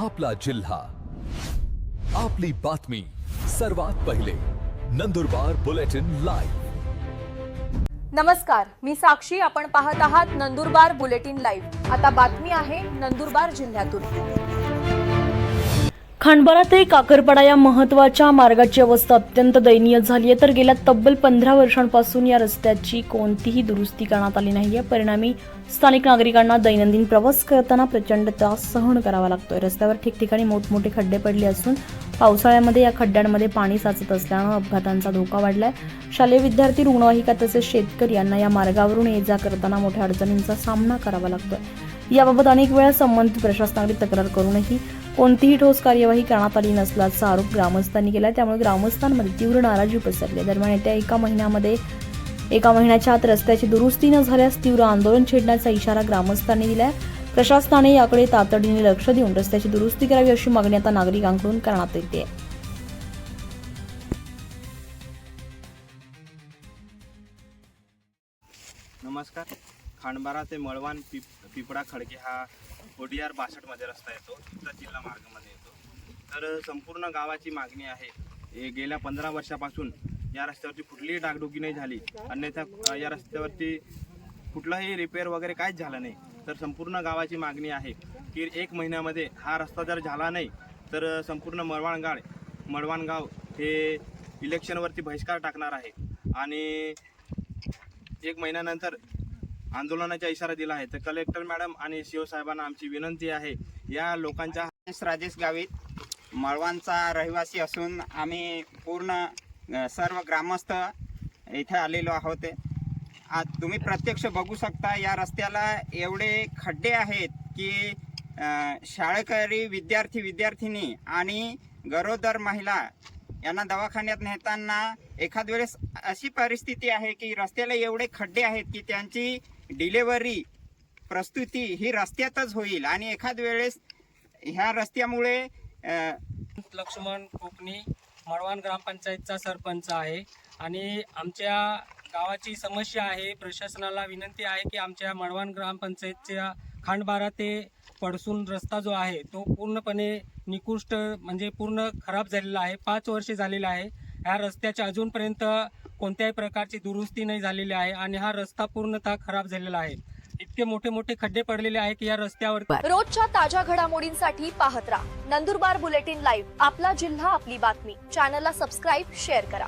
आपला जिल्हा, आपली बातमी सर्वात पहिले. Nandurbar bulletin live. नमस्कार, मी साक्षी. आपण पाहत आहात नंदुरबार बुलेटिन लाईव्ह. आता बातमी आहे नंदुरबार जिल्ह्यातून. खांडबारा ते काकरपाडा या महत्त्वाच्या मार्गाची अवस्था अत्यंत दयनीय झाली आहे. तर गेल्या तब्बल 15 वर्षांपासून या रस्त्याची कोणतीही दुरुस्ती करण्यात आली नाहीये. परिणामी स्थानिक नागरिकांना दैनंदिन प्रवास करताना प्रचंड त्रास सहन करावा लागतोय. रस्त्यावर ठिकठिकाणी मोठमोठे खड्डे पडले असून पावसाळ्यामध्ये या खड्ड्यांमध्ये पाणी साचत असल्यानं अपघातांचा धोका वाढलाय. शालेय विद्यार्थी, रुग्णवाहिका तसेच शेतकरी यांना या मार्गावरून ये-जा करताना मोठ्या अडचणींचा सामना करावा लागतोय. याबाबत अनेक वेळा संबंधित प्रशासनाकडे तक्रार करूनही कोणतीही ठोस कार्यवाही करण्यात आली नसल्याचा आरोप ग्रामस्थांनी केला. त्यामुळे ग्रामस्थांमध्ये तीव्र नाराजी पसरली. दरम्यान येत्या एका महिन्याच्या आत रस्त्याची दुरुस्ती न झाल्यास तीव्र आंदोलन छेडण्याचा इशारा ग्रामस्थांनी दिलाय. प्रशासनाने याकडे तातडीने लक्ष देऊन रस्त्याची दुरुस्ती करावी अशी मागणी आता नागरिकांकडून करण्यात येते. नमस्कार. खांडबारा ते मळवान पिपळा खडके हा ODR 62 मध्ये रस्ता येतो. चित्रा जिल्हा मार्गामध्ये येतो. तर संपूर्ण गावाची मागणी आहे. गेल्या 15 वर्षापासून या रस्त्यावरती कुठलीही डागडुगी नाही झाली. अन्यथा या रस्त्यावरती कुठलाही रिपेअर वगैरे काहीच झालं नाही. तर संपूर्ण गावाची मागणी आहे की 1 महिन्यामध्ये हा रस्ता जर झाला नाही तर संपूर्ण मळवान गाव हे इलेक्शनवरती बहिष्कार टाकणार आहे आणि 1 महिन्यानंतर आंदोलनाचा इशारा दिला आहे. तर कलेक्टर मॅडम आणि सीओ साहेबांना आमची विनंती आहे, या लोकांच्या राजेश गावित मळवांचा रहिवासी असून आम्ही पूर्ण सर्व ग्रामस्थ इथे आलेलो आहोत. आज तुम्ही प्रत्यक्ष बघू शकता या रस्त्याला एवढे खड्डे आहेत की शाळकरी विद्यार्थिनी आणि गरोदर महिला यांना दवाखान्यात नेताना एखाद वेळेस अशी परिस्थिती आहे की रस्त्याला एवढे खड्डे आहेत की त्यांची डिलेवरी प्रस्तुती ही रस्त्यातच होईल. आणि एखाद वेळेस ह्या रस्त्यामुळे लक्ष्मण कोकणी मळवान ग्रामपंचायतचा सरपंच आहे आणि आमच्या गावाची समस्या आहे. प्रशासनाला विनंती आहे की आमच्या मळवान ग्रामपंचायतच्या खांडबारा ते पडसून रस्ता जो आहे तो पूर्णपणे निकृष्ट म्हणजे पूर्ण खराब झालेला आहे. 5 वर्षे झालेला आहे. ह्या रस्त्याच्या अजूनपर्यंत कोणत्याही प्रकारची दुरुस्ती नाही झालेली आहे आणि हा रस्ता पूर्णतः खराब झालेला आहे. इतके मोठे खड्डे पडलेले आहे की या रस्त्यावर. रोजच्या ताज्या घडामोडींसाठी पाहत राहा नंदुरबार बुलेटिन लाईव्ह. आपला जिल्हा, आपली बातमी. चॅनलला सबस्क्राईब, शेअर करा.